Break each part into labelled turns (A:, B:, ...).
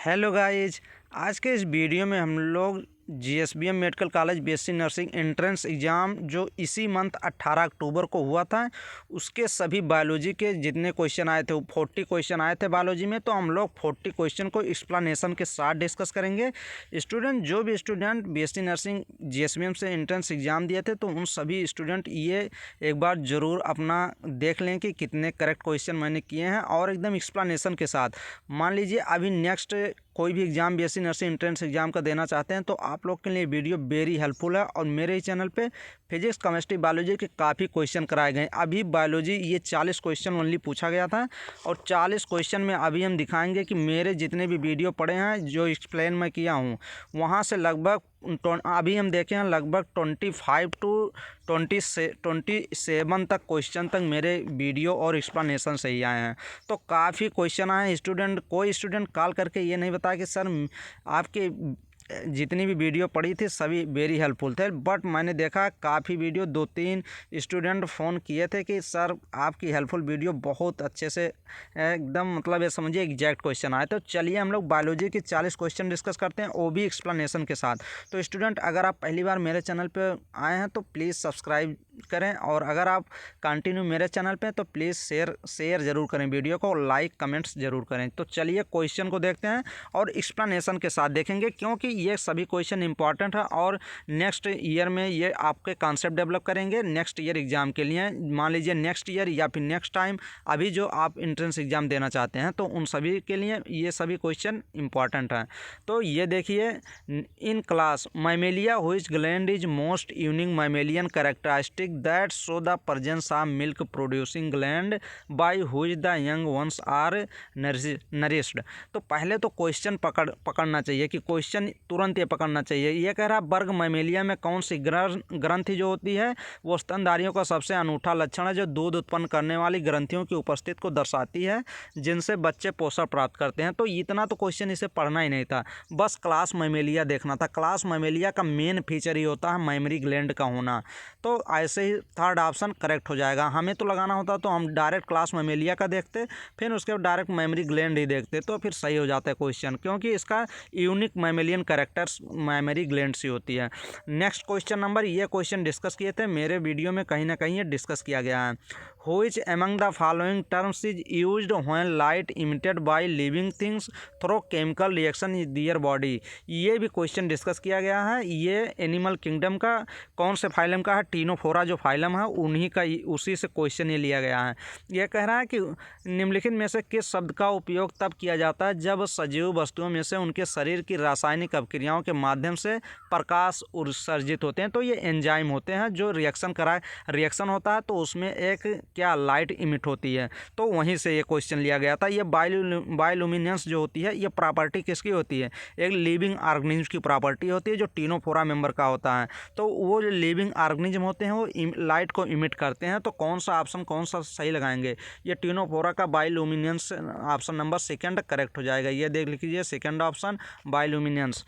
A: Hello guys. आज के इस वीडियो में हम लोग GSBM medical college BSc nursing entrance exam जो इसी मंथ 18 अक्टूबर को हुआ था, उसके सभी बायोलॉजी के जितने क्वेश्चन आए थे वो 40 क्वेश्चन आए थे बायोलॉजी में। तो हम लोग 40 क्वेश्चन को एक्सप्लेनेशन के साथ डिस्कस करेंगे। जो भी स्टूडेंट बीएससी नर्सिंग जीएसबीएम से एंट्रेंस एग्ज़ाम दिए थे तो उन सभी स्टूडेंट ये एक बार ज़रूर अपना देख लें कि कितने करेक्ट क्वेश्चन मैंने किए हैं, और एकदम एक्सप्लेनेशन के साथ। मान लीजिए अभी नेक्स्ट कोई भी exam BSc nursing entrance exam का देना चाहते हैं तो आप लोग के लिए वीडियो वेरी हेल्पफुल है। और मेरे ही चैनल पे फिजिक्स केमिस्ट्री बायोलॉजी के काफ़ी क्वेश्चन कराए गए। अभी बायोलॉजी ये 40 क्वेश्चन ओनली पूछा गया था, और 40 क्वेश्चन में अभी हम दिखाएंगे कि मेरे जितने भी वीडियो पड़े हैं जो एक्सप्लेन मैं किया हूँ वहाँ से लगभग अभी हम देखें हैं लगभग 25 टू 27 तक क्वेश्चन तक मेरे वीडियो और एक्सप्लेनेशन से ही आए हैं। तो काफ़ी क्वेश्चन आए हैं। कोई स्टूडेंट कॉल करके ये नहीं बताया कि सर आपके जितनी भी वीडियो पड़ी थी सभी वेरी हेल्पफुल थे, बट मैंने देखा काफ़ी वीडियो 2-3 स्टूडेंट फ़ोन किए थे कि सर आपकी हेल्पफुल वीडियो बहुत अच्छे से एकदम मतलब ये समझिए एग्जैक्ट क्वेश्चन आए। तो चलिए हम लोग बायोलॉजी के 40 क्वेश्चन डिस्कस करते हैं, वो भी एक्सप्लेनेशन के साथ। तो स्टूडेंट अगर आप पहली बार मेरे चैनल पर आए हैं तो प्लीज़ सब्सक्राइब करें, और अगर आप कंटिन्यू मेरे चैनल पे तो प्लीज़ शेयर ज़रूर करें वीडियो को, लाइक कमेंट्स ज़रूर करें। तो चलिए क्वेश्चन को देखते हैं और एक्सप्लेनेशन के साथ देखेंगे, क्योंकि ये सभी क्वेश्चन इंपॉर्टेंट है और नेक्स्ट ईयर में ये आपके कॉन्सेप्ट डेवलप करेंगे नेक्स्ट ईयर एग्ज़ाम के लिए। मान लीजिए नेक्स्ट ईयर या फिर नेक्स्ट टाइम अभी जो आप एंट्रेंस एग्ज़ाम देना चाहते हैं तो उन सभी के लिए ये सभी क्वेश्चन इंपॉर्टेंट हैं। तो ये देखिए, in class Mammalia which gland is most unique mammalian characteristic that show the presence of milk producing gland by which the young ones are nourished। तो पहले तो क्वेश्चन पकड़ना चाहिए कि क्वेश्चन तुरंत ये पकड़ना चाहिए। ये कह रहा है वर्ग मैमेलिया में कौन सी ग्रंथि जो होती है वो स्तनधारियों का सबसे अनूठा लक्षण है जो दूध उत्पन्न करने वाली ग्रंथियों की उपस्थिति को दर्शाती है जिनसे बच्चे पोषण प्राप्त करते हैं। तो इतना तो क्वेश्चन इसे पढ़ना ही नहीं था, बस क्लास मैमेलिया देखना था। क्लास मैमेलिया का मेन फीचर ही होता है मैमरी ग्लैंड का होना। तो ऐसे ही थर्ड ऑप्शन करेक्ट हो जाएगा। हमें तो लगाना होता तो हम डायरेक्ट क्लास मैमेलिया का देखते, फिर उसके बाद डायरेक्ट मैमरी ग्लैंड ही देखते, तो फिर सही हो जाता है क्वेश्चन, क्योंकि इसका unique mammalian characters mammary gland से होती है। नेक्स्ट क्वेश्चन नंबर, ये क्वेश्चन डिस्कस किए थे मेरे वीडियो में, कहीं ना कहीं ये डिस्कस किया गया है। Which among the following terms is used when light emitted by living things through chemical reaction in their body। ये भी क्वेश्चन डिस्कस किया गया है। ये एनिमल किंगडम का कौन से फाइलम का है, टीनोफोरा जो फाइलम है उन्हीं का, उसी से क्वेश्चन ये लिया गया है। यह कह रहा है कि निम्नलिखित में से किस शब्द का उपयोग तब किया जाता है जब सजीव वस्तुओं में से उनके शरीर की रासायनिक अभिक्रियाओं के माध्यम से प्रकाश उत्सर्जित होते हैं। तो ये एंजाइम होते हैं जो रिएक्शन होता है तो उसमें एक क्या लाइट इमिट होती है, तो वहीं से ये क्वेश्चन लिया गया था। ये बायोल्यूमिनेंस जो होती है ये प्रॉपर्टी किसकी होती है, एक लिविंग ऑर्गेनिज्म की प्रॉपर्टी होती है जो टीनोफोरा मेंबर का होता है। तो वो जो लिविंग ऑर्गेनिज्म होते हैं वो लाइट को इमिट करते हैं। तो कौन सा सही लगाएंगे, ये टीनोफोरा का बायोल्यूमिनेंस ऑप्शन नंबर 2 करेक्ट हो जाएगा। ये देख लीजिए 2nd option bioluminescence.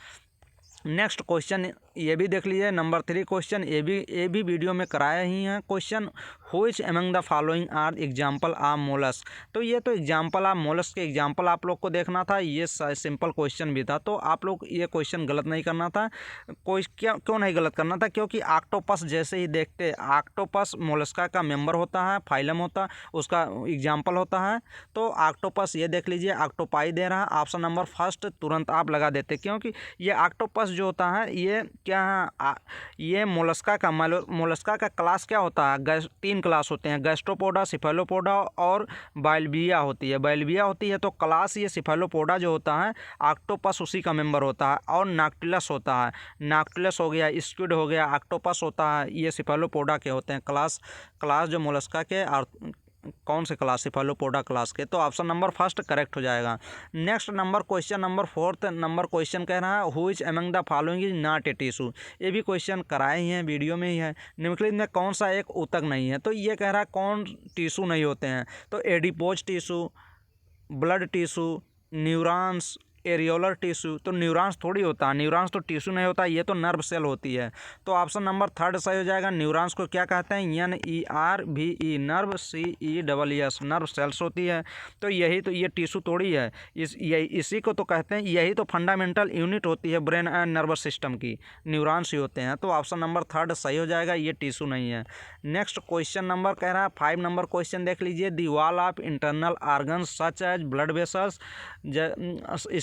A: Next question ये भी देख लीजिए नंबर 3 क्वेश्चन, ये भी वीडियो में कराया ही है question. Which among the following are example of mollusc. तो ये तो एग्जाम्पल ऑफ मोलस्क के एग्जाम्पल आप लोग को देखना था, ये सिंपल क्वेश्चन भी था, तो आप लोग ये क्वेश्चन गलत नहीं करना था। क्यों नहीं गलत करना था, क्योंकि ऑक्टोपस जैसे ही देखते, ऑक्टोपस मोलस्का का मेंबर होता है, फाइलम होता, उसका एग्जाम्पल होता है। तो ऑक्टोपस ये देख लीजिए, ऑक्टोपाई दे रहा है, ऑप्शन नंबर फर्स्ट तुरंत आप लगा देते, क्योंकि ये ऑक्टोपस जो होता है ये क्या है, ये मोलस्का का क्लास क्या होता है, 3 क्लास होते हैं, गैस्ट्रोपोडा, सिफेलोपोडा और बाइलबिया होती है। तो क्लास ये सिफेलोपोडा जो होता है ऑक्टोपस उसी का मेंबर होता है, और नॉक्टिलस होता है, नॉक्टिलस हो गया, स्क्विड हो गया, ऑक्टोपस होता है, ये सिफेलोपोडा के होते हैं। क्लास जो मोलस्का के कौन से क्लास, सिफेलोपोडा क्लास के। तो ऑप्शन नंबर फर्स्ट करेक्ट हो जाएगा। Next number question number 4th number question कह रहा है which among the following is not a tissue. ये भी क्वेश्चन कराए ही हैं, वीडियो में ही है। निम्नलिखित में कौन सा एक ऊतक नहीं है, तो ये कह रहा है कौन टिश्यू नहीं होते हैं, तो adipose tissue, blood tissue, neurons, areolar tissue, तो न्यूरॉन्स थोड़ी होता है, न्यूरॉन्स तो टिश्यू नहीं होता, ये तो नर्व सेल होती है। तो ऑप्शन नंबर थर्ड सही हो जाएगा। न्यूरॉन्स को क्या कहते हैं? NERVE, nerve, CESS, nerve cells होती है। तो यही तो, ये टिश्यू थोड़ी है, इसी को तो कहते हैं, यही तो फंडामेंटल यूनिट होती है ब्रेन एंड नर्वस सिस्टम की, न्यूरॉन्स ही होते हैं। तो ऑप्शन नंबर थर्ड सही हो जाएगा, ये टिश्यू नहीं है। नेक्स्ट क्वेश्चन नंबर कह रहा है 5 नंबर क्वेश्चन देख लीजिए। The wall of internal organs such as blood vessels,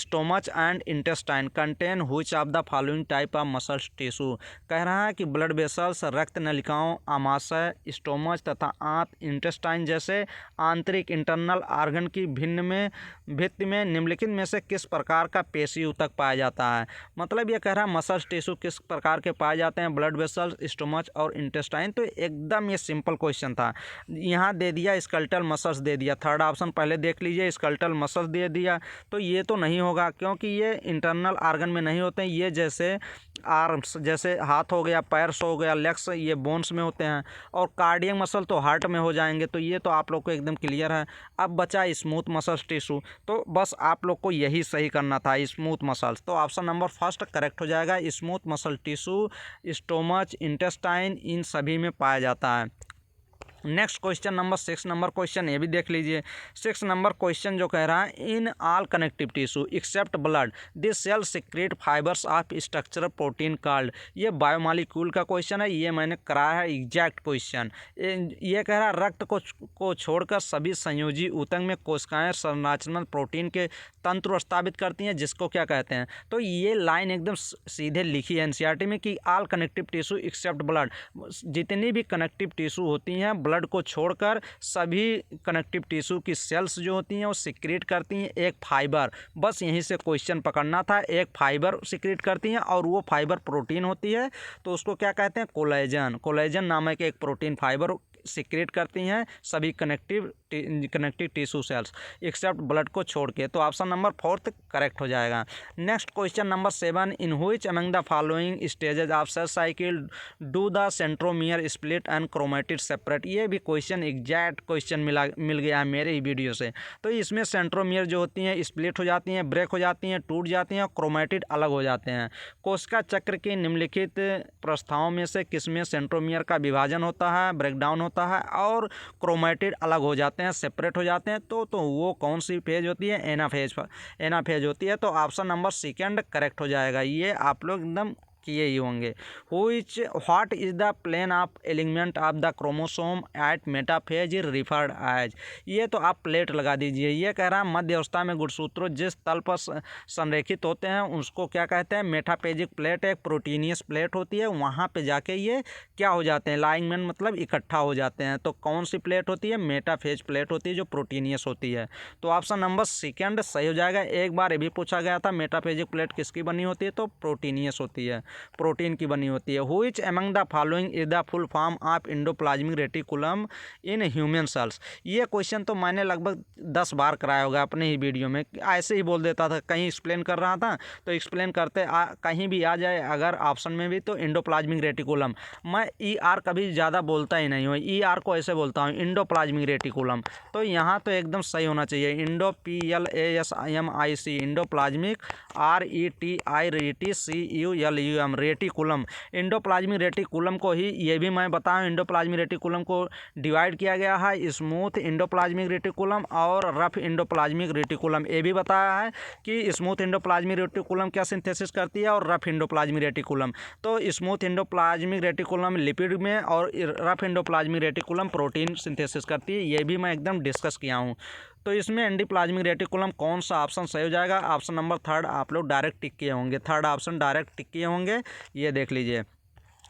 A: stomach and intestine contain which of the following type of muscles tissue. कह रहा है कि ब्लड वेसल्स, रक्त नलिकाओं, आमाशय, स्टोमच तथा आंत, इंटेस्टाइन जैसे आंतरिक इंटरनल ऑर्गन की भित्ति में निम्नलिखित में से किस प्रकार का पेशी ऊतक पाया जाता है। मतलब ये कह रहा है मसल्स टिश्यू किस प्रकार के पाए जाते हैं, ब्लड वेसल्स, स्टोमच और इंटेस्टाइन। तो एकदम ये सिंपल क्वेश्चन था। यहाँ दे दिया स्केलेटल मसल्स दे दिया, थर्ड ऑप्शन पहले देख लीजिए, स्केलेटल मसल्स दे दिया, तो ये तो नहीं होगा क्योंकि ये इंटरनल ऑर्गन में नहीं होते हैं। ये जैसे आर्म्स, जैसे हाथ हो गया, पैर्स हो गया, लेग्स, ये बोन्स में होते हैं, और कार्डियक मसल तो हार्ट में हो जाएंगे। तो ये तो आप लोग को एकदम क्लियर है। अब बचा स्मूथ मसल्स टिश्यू, तो बस आप लोग को यही सही करना था, स्मूथ मसल्स। तो ऑप्शन नंबर फर्स्ट करेक्ट हो जाएगा। Smooth muscle tissue stomach, intestine, इन सभी में पाया जाता है। Next question number 6 number question ये भी देख लीजिए। 6 नंबर क्वेश्चन जो कह रहा है, in all connective tissue except blood this cell secrete fibres of structural protein called. ये बायोमॉलिक्यूल का क्वेश्चन है, ये मैंने कराया है एग्जैक्ट क्वेश्चन। ये कह रहा है रक्त को छोड़कर सभी संयोजी ऊतक में कोशिकाएं संरचनात्मक प्रोटीन के तंत्र स्थापित करती हैं, जिसको क्या कहते हैं। तो ये लाइन एकदम सीधे लिखी है NCERT में कि all connective tissue except blood, जितनी भी कनेक्टिव टिश्यू होती हैं ब्लड को छोड़कर सभी कनेक्टिव टिश्यू की सेल्स जो होती हैं वो सिक्रेट करती हैं एक फाइबर। बस यहीं से क्वेश्चन पकड़ना था, एक फाइबर सिक्रेट करती हैं और वो फाइबर प्रोटीन होती है। तो उसको क्या कहते हैं? कोलेजन। कोलेजन नामक एक प्रोटीन फाइबर सिक्रेट करती हैं सभी connective tissue cells except blood को छोड़ के। तो ऑप्शन नंबर 4 करेक्ट हो जाएगा। Next question number 7, in which among the following stages of cell cycle do the centromere split and chromatid separate. ये भी क्वेश्चन एग्जैक्ट क्वेश्चन मिल गया है मेरे ही वीडियो से। तो इसमें सेंट्रोमियर जो होती हैं स्प्लिट हो जाती हैं, ब्रेक हो जाती हैं, टूट जाती हैं और क्रोमेटिड अलग हो जाते हैं। कोशिका चक्र के निम्नलिखित प्रस्थाओं में से किसमें सेंट्रोमियर का विभाजन होता है, ब्रेकडाउन होता है और क्रोमेटिड अलग हो जाते हैं, सेपरेट हो जाते हैं। तो वो कौन सी फेज होती है? एनाफेज होती है। तो ऑप्शन नंबर 2 करेक्ट हो जाएगा। ये आप लोग एकदम किए ही होंगे। What is the plane of element of the chromosome at metaphase is referred as. ये तो आप प्लेट लगा दीजिए। ये कह रहा है मध्य अवस्था में गुणसूत्रों जिस तल पर संरेखित होते हैं उसको क्या कहते हैं? Metaphasic plate. एक प्रोटीनियस प्लेट होती है, वहाँ पे जाके ये क्या हो जाते हैं? लाइंगमेंट मतलब इकट्ठा हो जाते हैं। तो कौन सी प्लेट होती है? मेटाफेज प्लेट होती है जो प्रोटीनियस होती है। तो ऑप्शन नंबर 2 सही हो जाएगा। एक बार ये भी पूछा गया था मेटाफेजिक प्लेट किसकी बनी होती है, तो प्रोटीनियस होती है, प्रोटीन की बनी होती है। Which among the following is the full form of endoplasmic reticulum in human cells. ये क्वेश्चन तो मैंने लगभग 10 बार कराया होगा अपने ही वीडियो में। ऐसे ही बोल देता था, कहीं एक्सप्लेन कर रहा था तो एक्सप्लेन करते कहीं भी आ जाए अगर ऑप्शन में भी तो एंडोप्लाज्मिक रेटिकुलम। मैं ER कभी ज़्यादा बोलता ही नहीं हूँ, ER को ऐसे बोलता हूँ एंडोप्लाज्मिक रेटिकुलम। तो यहाँ तो एकदम सही होना चाहिए। Indo PLASMIC endoplasmic, RETICULUM reticulum. Endoplasmic reticulum को ही ये भी मैं बताऊं, एंडोप्लाज्मिक रेटिकुलम को डिवाइड किया गया है स्मूथ एंडोप्लाज्मिक रेटिकुलम और रफ एंडोप्लाज्मिक रेटिकुलम। ये भी बताया है कि स्मूथ एंडोप्लाज्मिक रेटिकुलम क्या सिंथेसिस करती है और रफ एंडोप्लाज्मिक रेटिकुलम। तो स्मूथ एंडोप्लाज्मिक रेटिकुलम लिपिड में और rough endoplasmic reticulum protein synthesis करती है। ये भी मैं एकदम डिस्कस किया हूँ। तो इसमें एंडोप्लाज्मिक रेटिकुलम कौन सा ऑप्शन सही हो जाएगा? ऑप्शन नंबर 3 आप लोग डायरेक्ट टिक किए होंगे, थर्ड ऑप्शन डायरेक्ट टिक किए होंगे। ये देख लीजिए।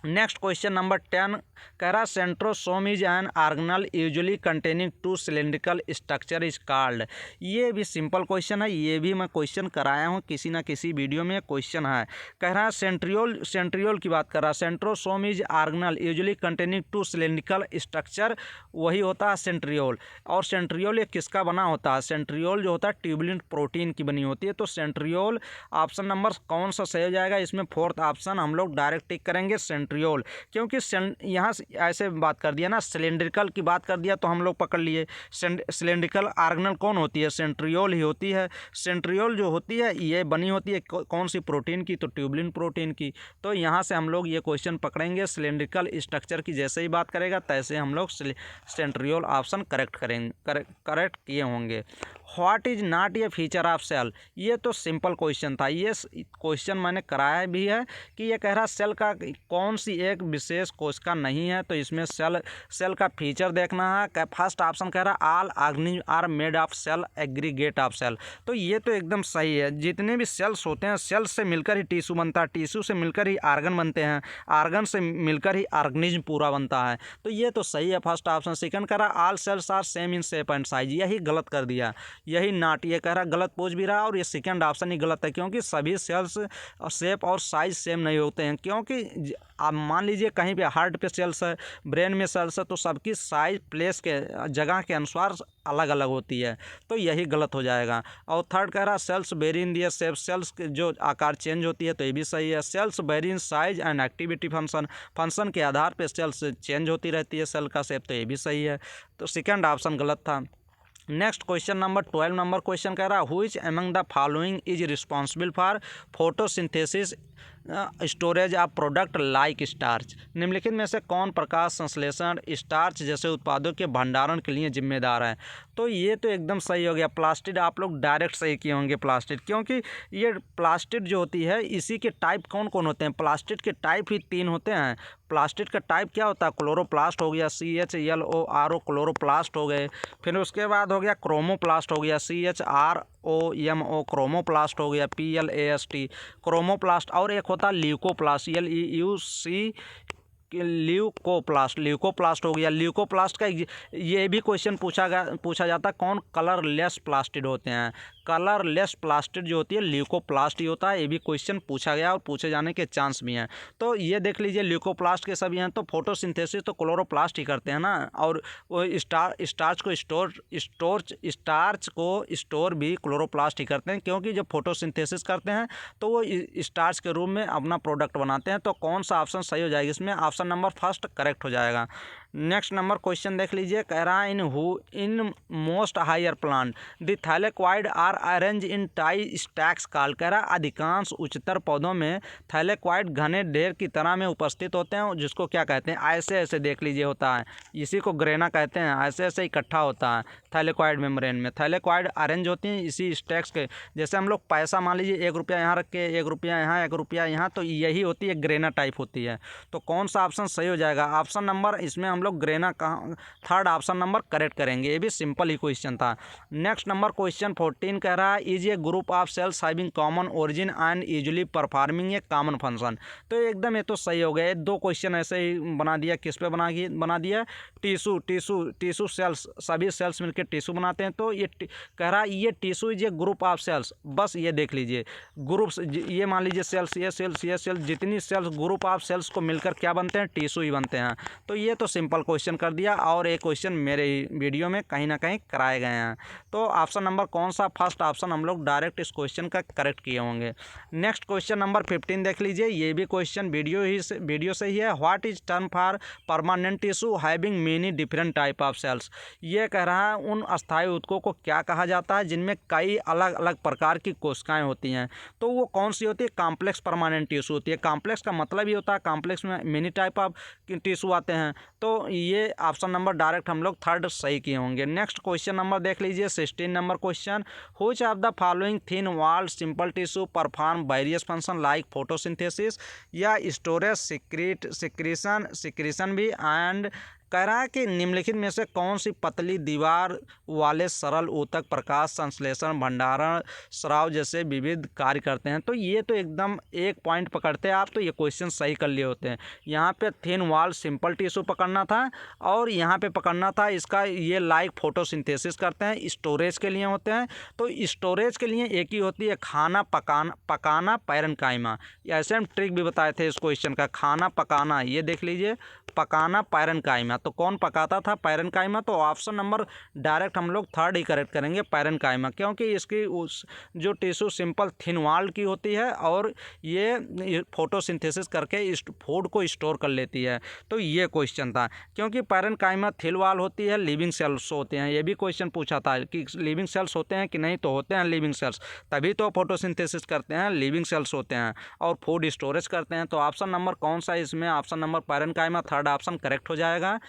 A: नेक्स्ट क्वेश्चन नंबर 10 कह रहा centrosome is an organelle usually containing 2 cylindrical structure is called. ये भी सिंपल क्वेश्चन है, ये भी मैं क्वेश्चन कराया हूँ किसी ना किसी वीडियो में क्वेश्चन है। कह रहा है सेंट्रियोल की बात कर रहा है। Centrosome is organelle usually containing 2 cylindrical structure, वही होता है सेंट्रियोल। और सेंट्रियोल ये किसका बना होता है? सेंट्रियोल जो होता है ट्यूबुलिन प्रोटीन की बनी होती है। तो सेंट्रियोल ऑप्शन नंबर कौन सा सही हो जाएगा? इसमें 4th ऑप्शन हम लोग डायरेक्ट टिक करेंगे, सेंट्रियोल, क्योंकि यहाँ ऐसे बात कर दिया ना, सिलेंड्रिकल की बात कर दिया तो हम लोग पकड़ लिए। सिलेंड्रिकल ऑर्गेनल कौन होती है? सेंट्रियोल ही होती है। सेंट्रियोल जो होती है ये बनी होती है कौन सी प्रोटीन की? तो ट्यूबुलिन प्रोटीन की। तो यहाँ से हम लोग ये क्वेश्चन पकड़ेंगे, सिलेंड्रिकल स्ट्रक्चर की जैसे ही बात करेगा तैसे हम लोग सेंट्रियोल ऑप्शन करेक्ट करेक्ट किए होंगे। What is not a feature of cell, ये तो सिंपल क्वेश्चन था। ये क्वेश्चन मैंने कराया भी है कि ये कह रहा सेल का कौन सी एक विशेष कोशिका नहीं है, तो इसमें सेल का फीचर देखना है। फर्स्ट ऑप्शन कह रहा all organism are made of cell aggregate of cell, तो ये तो एकदम सही है। जितने भी सेल्स होते हैं, सेल्स से मिलकर ही टिश्यू बनता है, टिश्यू से मिलकर ही आर्गन बनते हैं, आर्गन से मिलकर ही ऑर्गेनिज्म पूरा बनता है, तो ये तो सही है फर्स्ट ऑप्शन। सेकंड कह रहा all cells are same in shape and size, यही गलत कर दिया, यही नॉट, ये कह रहा गलत पूछ भी रहा, और ये सेकंड ऑप्शन ही गलत है, क्योंकि सभी सेल्स शेप और साइज सेम नहीं होते हैं। क्योंकि आप मान लीजिए कहीं पे हार्ट पे सेल्स है, ब्रेन में सेल्स है, तो सबकी साइज प्लेस के जगह के अनुसार अलग अलग होती है, तो यही गलत हो जाएगा। और थर्ड कह रहा सेल्स वेरी इन दियर शेप, सेल्स के जो आकार चेंज होती है, तो ये भी सही है। Cells vary in size and activity function के आधार पे सेल्स चेंज होती रहती है सेल का शेप, तो ये भी सही है, तो सेकंड ऑप्शन गलत था। Next question number 12 number question कह रहा which among the following is responsible for photosynthesis storage of product like starch, निम्नलिखित में से कौन प्रकाश संश्लेषण स्टार्च जैसे उत्पादों के भंडारण के लिए जिम्मेदार है? तो ये तो एकदम सही हो गया, प्लास्टिड। आप लोग डायरेक्ट सही किए होंगे प्लास्टिड, क्योंकि ये प्लास्टिड जो होती है इसी के टाइप कौन कौन होते हैं? प्लास्टिड के टाइप ही 3 होते हैं। प्लास्टिड का टाइप क्या होता है? क्लोरोप्लास्ट हो गया, CHLORO क्लोरोप्लास्ट हो गए, फिर उसके बाद हो गया क्रोमोप्लास्ट हो गया, CHROMO क्रोमोप्लास्ट हो गया, PLAST क्रोमोप्लास्ट, और एक होता है ल्यूकोप्लास्ट, ल्यूकोप्लास्ट हो गया। ल्यूकोप्लास्ट का ये भी क्वेश्चन पूछा जाता है कौन कलरलेस प्लास्टिड होते हैं? कलरलेस प्लास्टिड जो होती है ल्यूकोप्लास्ट ही होता है, ये भी क्वेश्चन पूछा गया और पूछे जाने के चांस भी हैं। तो ये देख लीजिए ल्यूकोप्लास्ट के सभी हैं, तो फोटोसिंथेसिस तो क्लोरोप्लास्ट ही करते हैं ना, और वो स्टार्च को स्टोर भी क्लोरोप्लास्ट ही करते हैं, क्योंकि जब फोटोसिंथेसिस करते हैं तो वो स्टार्च के रूप में अपना प्रोडक्ट बनाते हैं। तो कौन सा ऑप्शन सही हो जाएगा इसमें? ऑप्शन नंबर फर्स्ट करेक्ट हो जाएगा। नेक्स्ट नंबर क्वेश्चन देख लीजिए, कह रहा है in most higher plant the thylakoid are arrange in tie stacks called, कह रहा अधिकांश उच्चतर पौधों में थैलेक्वाइड घने ढेर की तरह में उपस्थित होते हैं, जिसको क्या कहते हैं? ऐसे ऐसे देख लीजिए होता है, इसी को ग्रेना कहते हैं, ऐसे ऐसे इकट्ठा होता है थैलेक्वाइड मेम्ब्रेन में। थैलेक्वाइड अरेंज होती हैं इसी स्टैक्स के, जैसे हम लोग पैसा मान लीजिए 1 रुपया यहाँ रख के 1 रुपया यहाँ 1 रुपया यहाँ, तो यही होती है ग्रेना टाइप होती है। तो कौन सा ऑप्शन सही हो जाएगा? ऑप्शन नंबर इसमें हम लोग ग्रेना कहाँ, थर्ड ऑप्शन नंबर करेक्ट करेंगे, ये भी सिंपल ही क्वेश्चन था। नेक्स्ट नंबर क्वेश्चन 14 कह रहा है is a group of sales having common origin and usually performing A common function, तो एकदम ये तो सही हो गया। 2 क्वेश्चन ऐसे ही बना दिया, किस पे बना दिया? टिश्यू सेल्स, सभी सेल्स मिलकर टिश्यू बनाते हैं, तो ये कह रहा है ये tissue is a group of cells, बस ये देख लीजिए ग्रुप्स, ये मान लीजिए सेल्स, ये सेल्स, जितनी सेल्स ग्रुप ऑफ सेल्स को मिलकर क्या बनते हैं? टिश्यू ही बनते हैं। तो ये तो सिंपल क्वेश्चन कर दिया, और एक क्वेश्चन मेरे वीडियो में कहीं ना कहीं कराए गए हैं। तो ऑप्शन नंबर कौन सा? फर्स्ट ऑप्शन हम लोग डायरेक्ट इस क्वेश्चन का करेक्ट किए होंगे। नेक्स्ट क्वेश्चन नंबर 15 देख लीजिए, ये भी क्वेश्चन वीडियो से ही है। What is term for permanent tissue having many different type of cells, ये कह रहा है उन अस्थायी ऊतकों को क्या कहा जाता है जिनमें कई अलग अलग प्रकार की कोशिकाएं होती हैं? तो वो कौन सी होती है? कॉम्प्लेक्स परमानेंट टिश्यू होती है। कॉम्प्लेक्स का मतलब ही होता है कॉम्प्लेक्स में मेनी टाइप ऑफ टिश्यू आते हैं, तो ये ऑप्शन नंबर डायरेक्ट हम लोग थर्ड सही किए होंगे। नेक्स्ट क्वेश्चन नंबर देख लीजिए 16 number question, which of the following thin walled simple tissue perform various function like photosynthesis या स्टोरेज सिक्रीशन भी, एंड कह रहा है कि निम्नलिखित में से कौन सी पतली दीवार वाले सरल ऊतक प्रकाश संश्लेषण भंडारण स्राव जैसे विविध कार्य करते हैं? तो ये तो एकदम 1 पॉइंट पकड़ते हैं आप, तो ये क्वेश्चन सही कर लिए होते हैं। यहाँ पे थिन वॉल सिंपल टिश्यू पकड़ना था, और यहाँ पे पकड़ना था इसका ये लाइक फोटोसिंथेसिस करते हैं, स्टोरेज के लिए होते हैं। तो स्टोरेज के लिए एक ही होती है खाना पकाना पैरेन्काइमा, ऐसे हम ट्रिक भी बताए थे इस क्वेश्चन का, खाना पकाना, ये देख लीजिए पकाना पैरेन्काइमा, तो कौन पकाता था? पैरेनकाइमा। तो ऑप्शन नंबर डायरेक्ट हम लोग थर्ड ही करेक्ट करेंगे, पैरेनकाइमा, क्योंकि इसकी उस जो टिश्यू सिंपल थिन वॉल्ड की होती है और ये फोटोसिंथेसिस करके इस फूड को स्टोर कर लेती है। तो ये क्वेश्चन था, क्योंकि पैरेनकाइमा थिन वॉल होती है, लिविंग सेल्स होते हैं। ये भी क्वेश्चन पूछा था कि लिविंग सेल्स होते हैं कि नहीं, तो होते हैं लिविंग सेल्स, तभी तो फोटोसिंथेसिस करते हैं, लिविंग सेल्स होते हैं और फूड स्टोरेज करते हैं। तो ऑप्शन नंबर कौन सा है इसमें? Option number parenchyma, third option correct हो जाएगा।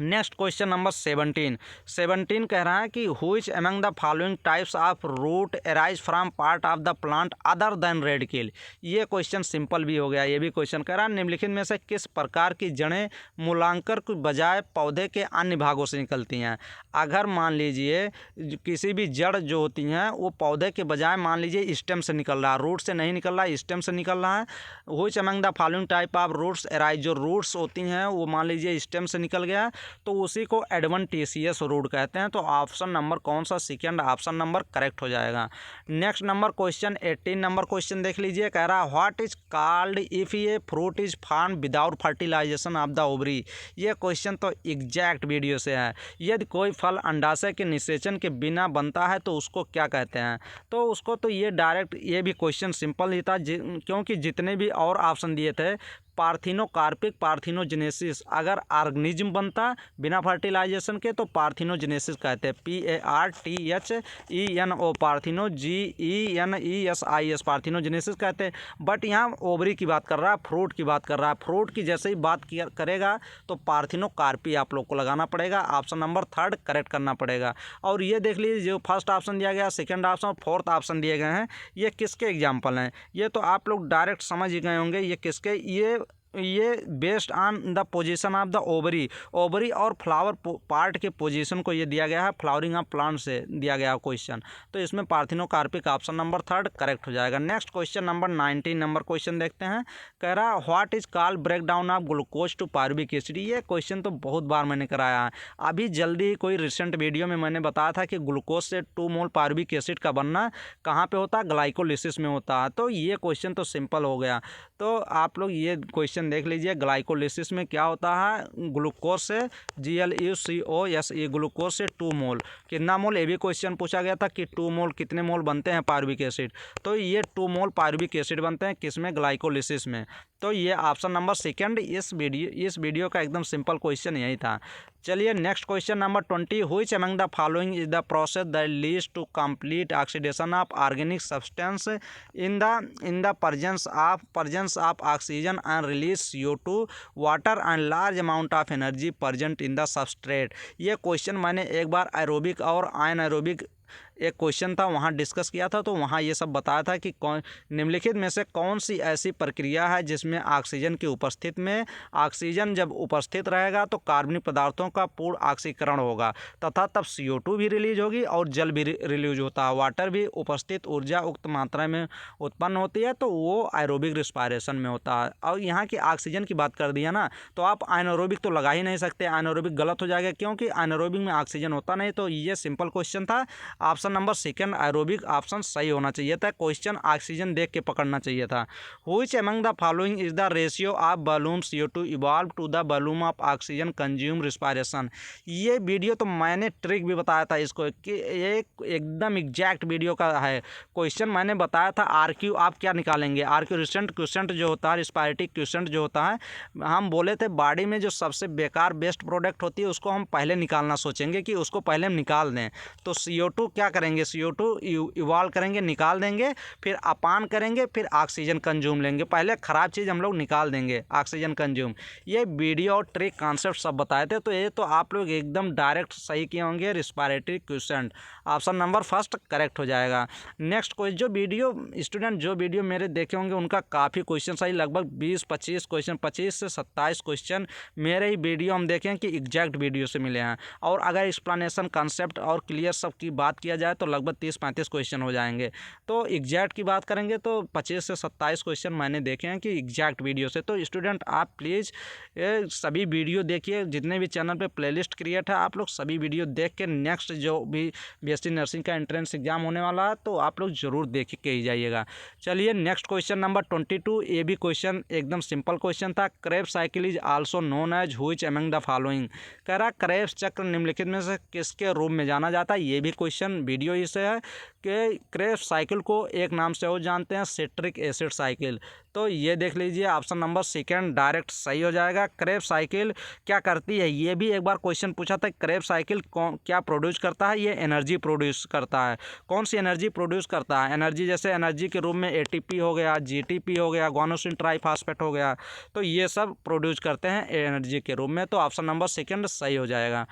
A: नेक्स्ट क्वेश्चन नंबर 17 कह रहा है कि which among the following types of root arise from part of the plant other than radicle. ये क्वेश्चन सिंपल भी हो गया। ये भी क्वेश्चन कह रहा है निम्नलिखित में से किस प्रकार की जड़ें मूलांकर के बजाय पौधे के अन्य भागों से निकलती हैं। अगर मान लीजिए किसी भी जड़ जो होती हैं वो पौधे के बजाय मान लीजिए स्टेम से निकल रहा है, रूट से नहीं निकल रहा है, स्टेम से निकल रहा है। Which among the following type of roots arise, जो रूट्स होती हैं वो मान लीजिए स्टेम से निकल गया तो उसी को एडवेंटिशियस रूट कहते हैं। तो ऑप्शन नंबर कौन सा? सेकंड ऑप्शन नंबर करेक्ट हो जाएगा। Next number question 18 number question देख लीजिए। कह रहा है what is called if a fruit is form without fertilization of the ovary. ये क्वेश्चन तो एग्जैक्ट वीडियो से है। यदि कोई फल अंडाशय के निषेचन के बिना बनता है तो उसको क्या कहते हैं? तो उसको तो ये डायरेक्ट, ये भी क्वेश्चन सिंपल ही था क्योंकि जितने भी और ऑप्शन दिए थे पार्थिनोकार्पिक, पार्थिनोजेनेसिस, अगर ऑर्गेनिज्म बनता बिना फर्टिलाइजेशन के तो पार्थिनोजेनेसिस कहते हैं, PARTHENO, पार्थिनो GENESIS, पार्थिनोजेनेसिस कहते हैं। बट यहाँ ओवरी की बात कर रहा है, फ्रूट की बात कर रहा है। फ्रूट की जैसे ही बात करेगा तो पार्थिनोकार्पी आप लोग को लगाना पड़ेगा, ऑप्शन नंबर थर्ड करेक्ट करना पड़ेगा। और ये देख लीजिए जो फर्स्ट ऑप्शन दिया गया, सेकेंड ऑप्शन, फोर्थ ऑप्शन दिए गए हैं, ये किसके एग्जाम्पल हैं? ये तो आप लोग डायरेक्ट समझ ही गए होंगे ये किसके, ये based on the position of the ovary और फ्लावर पार्ट के पोजीशन को ये दिया गया है, फ्लावरिंग ऑफ प्लांट से दिया गया क्वेश्चन। तो इसमें parthenocarpic option number third correct हो जाएगा। Next question number 19 number question देखते हैं। कह रहा है what is called break down of glucose to pyruvic acid. ये क्वेश्चन तो बहुत बार मैंने कराया है, अभी जल्दी कोई रिसेंट वीडियो में मैंने बताया था कि ग्लूकोज से 2 मोल पायरुविक एसिड का बनना कहाँ पर होता है? ग्लाइकोलिसिस में होता है। तो ये क्वेश्चन तो सिंपल हो गया। तो आप लोग ये क्वेश्चन देख लीजिए, ग्लाइकोलिसिस में क्या होता है? ग्लूकोज से GLUCOS, ये ग्लूकोज से 2 मोल, कितना मोल? ये भी क्वेश्चन पूछा गया था कि 2 मोल कितने मोल बनते हैं पायरुविक एसिड। तो ये 2 मोल पायरुविक एसिड बनते हैं किसमें? ग्लाइकोलिसिस में। तो ये ऑप्शन नंबर सेकंड इस वीडियो का एकदम सिंपल क्वेश्चन यही था। चलिए next question number 20, which among the following is the process that leads to complete oxidation of organic substance in the presence of oxygen and release CO2 water and large amount of energy present in the substrate. ये question मैंने एक बार aerobic और anaerobic एक question था वहाँ discuss किया था, तो वहाँ ये सब बताया था कि निम्नलिखित में से कौन सी ऐसी प्रक्रिया है जिसमें ऑक्सीजन की उपस्थिति में, ऑक्सीजन जब उपस्थित रहेगा तो कार्बनिक पदार्थों का पूर्ण ऑक्सीकरण होगा तथा तब CO2 भी रिलीज होगी और जल भी रिलीज होता है, वाटर भी उपस्थित ऊर्जा उक्त मात्रा में उत्पन्न होती है, तो वो एरोबिक रिस्पायरेशन में होता है। और यहाँ की ऑक्सीजन की बात कर दिया ना, तो आप एनारोबिक तो लगा ही नहीं सकते, एनारोबिक गलत हो जाएगा क्योंकि एनारोबिक में ऑक्सीजन होता नहीं। तो ये सिंपल क्वेश्चन था, option number second aerobic option सही होना चाहिए था। क्वेश्चन ऑक्सीजन देख के पकड़ना चाहिए था। Which among the following is the ratio of volume CO2 evolve to the volume of oxygen consume respiration. ये वीडियो तो मैंने ट्रिक भी बताया था इसको कि ये एकदम एग्जैक्ट वीडियो का है क्वेश्चन। मैंने बताया था RQ आप क्या निकालेंगे, RQ रिसेंट क्वेश्चन जो होता है, रिस्पायरेटिव क्वेश्चन जो होता है, हम बोले थे बॉडी में जो सबसे बेकार बेस्ट प्रोडक्ट होती है उसको हम पहले निकालना सोचेंगे कि उसको पहले हम निकाल दें। तो CO2 क्या करेंगे, CO2 इवॉल्व करेंगे, निकाल देंगे, फिर अपान करेंगे, फिर ऑक्सीजन कंज्यूम लेंगे। पहले ख़राब चीज़ हम लोग निकाल देंगे, ऑक्सीजन कंज्यूम। ये वीडियो और ट्रिक कॉन्सेप्ट सब बताए थे, तो ये तो आप लोग एकदम डायरेक्ट सही किए होंगे। Respiratory question option number first correct हो जाएगा। नेक्स्ट क्वेश्चन, जो वीडियो स्टूडेंट जो वीडियो मेरे देखे होंगे उनका काफ़ी क्वेश्चन सही, लगभग 20-25 क्वेश्चन, 25 से 27 क्वेश्चन मेरे ही वीडियो हम देखें कि एग्जैक्ट वीडियो से मिले हैं। और अगर एक्सप्लेनेशन कॉन्सेप्ट और क्लियर सब की बात बात किया जाए तो लगभग 30-35 क्वेश्चन हो जाएंगे। तो एग्जैक्ट की बात करेंगे तो 25 से 27 क्वेश्चन मैंने देखे हैं कि एग्जैक्ट वीडियो से। तो स्टूडेंट आप प्लीज़ सभी वीडियो देखिए, जितने भी चैनल पे प्लेलिस्ट क्रिएट है आप लोग सभी वीडियो देख के नेक्स्ट जो भी बीएससी नर्सिंग का एंट्रेंस एग्जाम होने वाला है तो आप लोग ज़रूर देख के ही जाइएगा। चलिए नेक्स्ट क्वेश्चन नंबर 22। ये भी क्वेश्चन एकदम सिंपल क्वेश्चन था। Krebs cycle is also known as which among the following. कह रहा क्रेब्स चक्र निम्नलिखित में से किसके रूप में जाना जाता है। ये भी क्वेश्चन वीडियो ही से है कि क्रेब्स साइकिल को एक नाम से और जानते हैं सिट्रिक एसिड साइकिल। तो ये देख लीजिए ऑप्शन नंबर सेकेंड डायरेक्ट सही हो जाएगा। क्रेब्स साइकिल क्या करती है, ये भी एक बार क्वेश्चन पूछा था। क्रेब्स साइकिल क्या प्रोड्यूस करता है, ये एनर्जी प्रोड्यूस करता है। कौन सी एनर्जी प्रोड्यूस करता है, एनर्जी जैसे एनर्जी के रूप में एटीपी हो गया, जीटीपी हो गया, गुआनोसिन ट्राइफॉस्फेट हो गया, तो ये सब प्रोड्यूस करते हैं एनर्जी के रूप में। तो ऑप्शन नंबर सेकेंड सही हो जाएगा।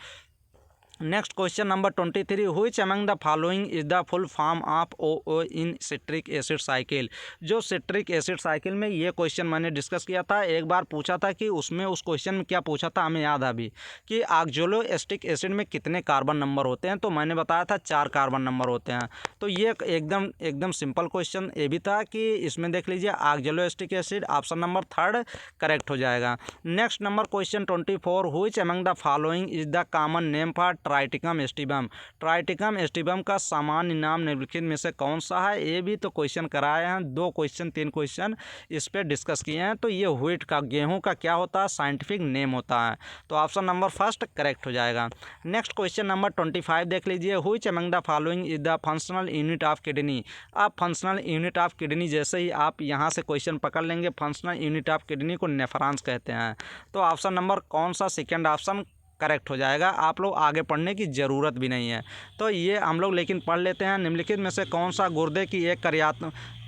A: Next question number 23। Which among the following is the full form of O in citric acid cycle. जो सिट्रिक एसिड साइकिल में ये क्वेश्चन मैंने डिस्कस किया था, एक बार पूछा था कि उसमें उस क्वेश्चन में क्या पूछा था हमें याद है अभी कि ऑक्सैलोएसिटिक एसिड में कितने कार्बन नंबर होते हैं, तो मैंने बताया था 4 कार्बन नंबर होते हैं। तो ये एकदम सिंपल क्वेश्चन ये भी था कि इसमें देख लीजिए oxaloacetic acid option number third correct हो जाएगा। Next number question 24। Which among the following is the common name for Triticum aestivum. Triticum aestivum का सामान्य नाम निम्नलिखित में से कौन सा है। ये भी तो क्वेश्चन कराए हैं, 2 क्वेश्चन 3 क्वेश्चन इस पर डिस्कस किए हैं। तो ये व्हीट का, गेहूं का क्या होता है, साइंटिफिक नेम होता है। तो ऑप्शन नंबर फर्स्ट करेक्ट हो जाएगा। नेक्स्ट क्वेश्चन नंबर 25 देख लीजिए। Which among the following is the functional unit of kidney. आप फंक्शनल यूनिट ऑफ किडनी जैसे ही आप यहाँ से क्वेश्चन पकड़ लेंगे, फंक्शनल यूनिट ऑफ किडनी को नेफ्रॉन्स कहते हैं। तो ऑप्शन नंबर कौन सा, सेकेंड ऑप्शन करेक्ट हो जाएगा। आप लोग आगे पढ़ने की ज़रूरत भी नहीं है। तो ये हम लोग लेकिन पढ़ लेते हैं। निम्नलिखित में से कौन सा गुर्दे की एक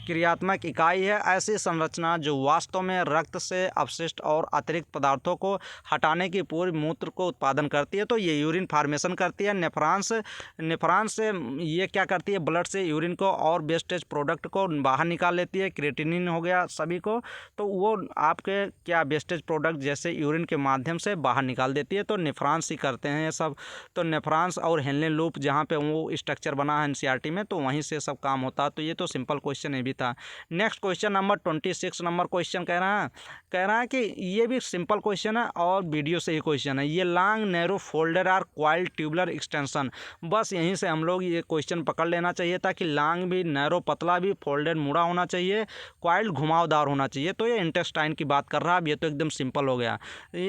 A: क्रियात्मक इकाई है। ऐसी संरचना जो वास्तव में रक्त से अपशिष्ट और अतिरिक्त पदार्थों को हटाने की पूर्व मूत्र को उत्पादन करती है। तो ये यूरिन फार्मेशन करती है। नेफ्रॉन्स से ये क्या करती है, ब्लड से यूरिन को और वेस्टेज प्रोडक्ट को बाहर निकाल लेती है। क्रिएटिनिन हो गया सभी को, तो वो आपके क्या वेस्टेज प्रोडक्ट जैसे यूरिन के माध्यम से बाहर निकाल देती है। तो नेफ्रॉन्स ही करते हैं ये सब। तो नेफ्रॉन्स और हेनले लूप जहाँ पे वो स्ट्रक्चर बना है एनसीईआरटी में, तो वहीं से सब काम होता है। तो ये तो सिंपल क्वेश्चन है भी था। Next question number 26 number question कह रहा है कि ये भी सिंपल क्वेश्चन है और वीडियो से ही क्वेश्चन है। ये लॉन्ग नैरो फोल्डर और क्वाइल्ड ट्यूबुलर एक्सटेंशन, बस यहीं से हम लोग ये क्वेश्चन पकड़ लेना चाहिए था कि लॉन्ग भी, नैरो पतला भी, फोल्डेड मुड़ा होना चाहिए, क्वाइल्ड घुमावदार होना चाहिए। तो ये इंटेस्टाइन की बात कर रहा है। अब ये तो एकदम सिंपल हो गया।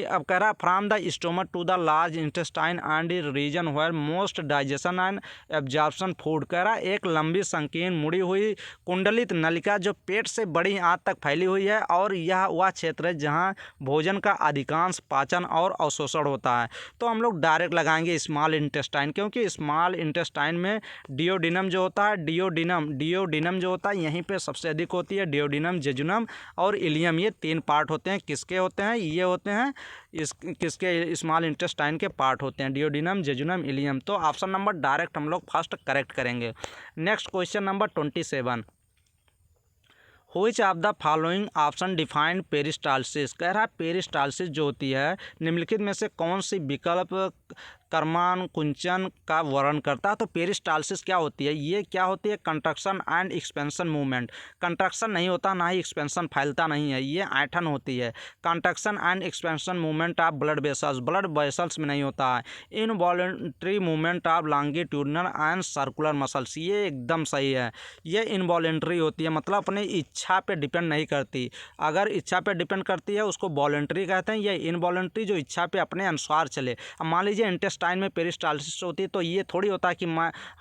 A: अब कह रहा है from the stomach to the large intestine and region where most digestion and absorption food. कह रहा है एक लंबी संकीर्ण मुड़ी हुई कुंडलित नलिका जो पेट से बड़ी आंत तक फैली हुई है और यह वह क्षेत्र है जहां भोजन का अधिकांश पाचन और अवशोषण होता है। तो हम लोग डायरेक्ट लगाएंगे स्मॉल इंटेस्टाइन, क्योंकि स्मॉल इंटेस्टाइन में डियोडिनम जो होता है, डियोडिनम जो होता है यहीं पे सबसे अधिक होती है। डियोडिनम, जेजुनम और इलियम, ये 3 पार्ट होते हैं। किसके होते हैं, ये होते हैं किसके, स्मॉल इंटेस्टाइन के पार्ट होते हैं, डियोडिनम, जेजुनम, इलियम। तो ऑप्शन नंबर डायरेक्ट हम लोग फर्स्ट करेक्ट करेंगे। Next question number 27। Which of the following option defined peristalsis. कह रहा है पेरिस्टाल्सिस जो होती है निम्नलिखित में से कौन सी विकल्प कर्मान कुंचन का वर्णन करता है। तो पेरिस्टाल्सिस क्या होती है, ये क्या होती है, construction and expansion movement. Construction नहीं होता, ना ही एक्सपेंशन, फैलता नहीं है, ये ऐंठन होती है। Construction and expansion movement of blood vessels में नहीं होता है। Involuntary movement of longitudinal and circular muscles, ये एकदम सही है। ये इनवॉलेंट्री होती है, मतलब अपनी इच्छा पे डिपेंड नहीं करती। अगर इच्छा पे डिपेंड करती है उसको वॉलेंट्री कहते हैं। ये इनवॉलेंट्री जो इच्छा पे अपने अनुसार चले। अब मान लीजिए इंटेस्टाइन में पेरिस्टाल्सिस होती है, तो ये थोड़ी होता है कि